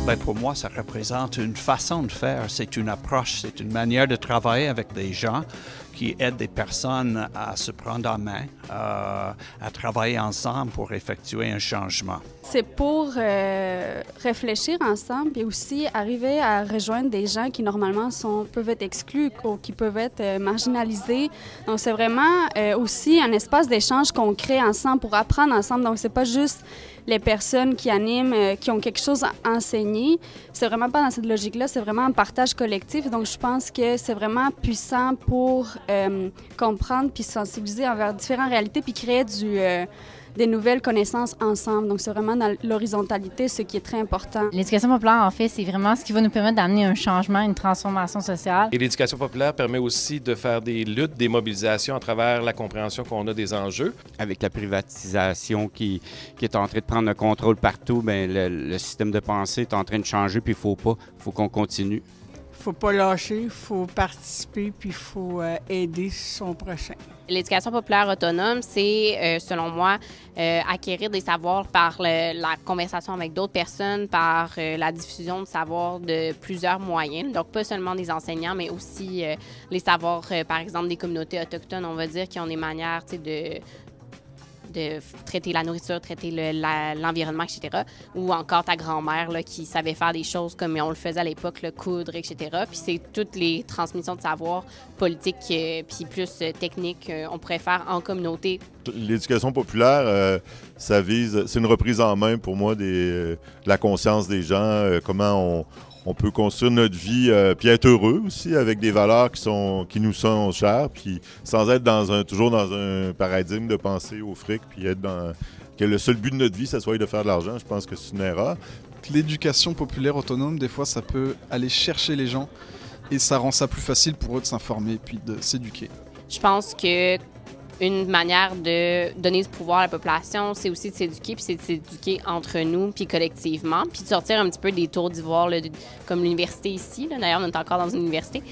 Bien, pour moi, ça représente une façon de faire, c'est une approche, c'est une manière de travailler avec des gens qui aident des personnes à se prendre en main, à travailler ensemble pour effectuer un changement. C'est pour réfléchir ensemble et aussi arriver à rejoindre des gens qui normalement peuvent être exclus ou qui peuvent être marginalisés. Donc c'est vraiment aussi un espace d'échange qu'on crée ensemble pour apprendre ensemble. Donc c'est pas juste les personnes qui animent, qui ont quelque chose à enseigner. C'est vraiment pas dans cette logique-là, c'est vraiment un partage collectif. Donc je pense que c'est vraiment puissant pour comprendre puis sensibiliser envers différentes réalités puis créer des nouvelles connaissances ensemble. Donc, c'est vraiment dans l'horizontalité, ce qui est très important. L'éducation populaire, en fait, c'est vraiment ce qui va nous permettre d'amener un changement, une transformation sociale. Et l'éducation populaire permet aussi de faire des luttes, des mobilisations à travers la compréhension qu'on a des enjeux. Avec la privatisation qui est en train de prendre le contrôle partout, bien, le système de pensée est en train de changer, puis il faut qu'on continue. Il ne faut pas lâcher, il faut participer, puis il faut aider son prochain. L'éducation populaire autonome, c'est, selon moi, acquérir des savoirs par la conversation avec d'autres personnes, par la diffusion de savoirs de plusieurs moyens. Donc, pas seulement des enseignants, mais aussi les savoirs, par exemple, des communautés autochtones, on va dire, qui ont des manières, de traiter la nourriture, traiter l'environnement, etc. Ou encore ta grand-mère là, qui savait faire des choses comme on le faisait à l'époque, le coudre, etc. Puis c'est toutes les transmissions de savoir politiques puis plus techniques on pourrait faire en communauté. L'éducation populaire, ça vise, c'est une reprise en main pour moi de la conscience des gens, comment on peut construire notre vie puis être heureux aussi avec des valeurs qui nous sont chères, puis sans être toujours dans un paradigme de penser au fric, puis être que le seul but de notre vie, ça soit de faire de l'argent. Je pense que c'est une erreur. L'éducation populaire autonome, des fois, ça peut aller chercher les gens et ça rend ça plus facile pour eux de s'informer puis de s'éduquer. Je pense que une manière de donner du pouvoir à la population, c'est aussi de s'éduquer, puis c'est de s'éduquer entre nous, puis collectivement, puis de sortir un petit peu des tours d'ivoire, comme l'université ici. D'ailleurs, on est encore dans une université.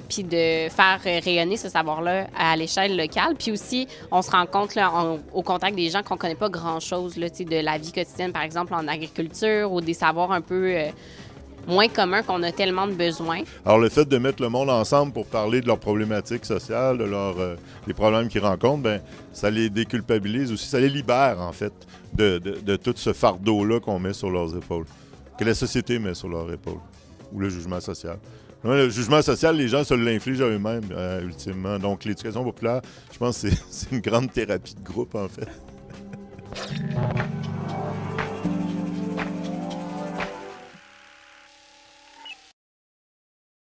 Puis de faire rayonner ce savoir-là à l'échelle locale. Puis aussi, on se rend compte là, au contact des gens qu'on connaît pas grand-chose là, de la vie quotidienne, par exemple en agriculture, ou des savoirs un peu moins commun qu'on a tellement de besoins. Alors, le fait de mettre le monde ensemble pour parler de leurs problématiques sociales, des problèmes qu'ils rencontrent, bien, ça les déculpabilise aussi, ça les libère, en fait, de tout ce fardeau-là qu'on met sur leurs épaules, que la société met sur leurs épaules, ou le jugement social. Le jugement social, les gens se l'infligent à eux-mêmes, ultimement. Donc, l'éducation populaire, je pense que c'est une grande thérapie de groupe, en fait.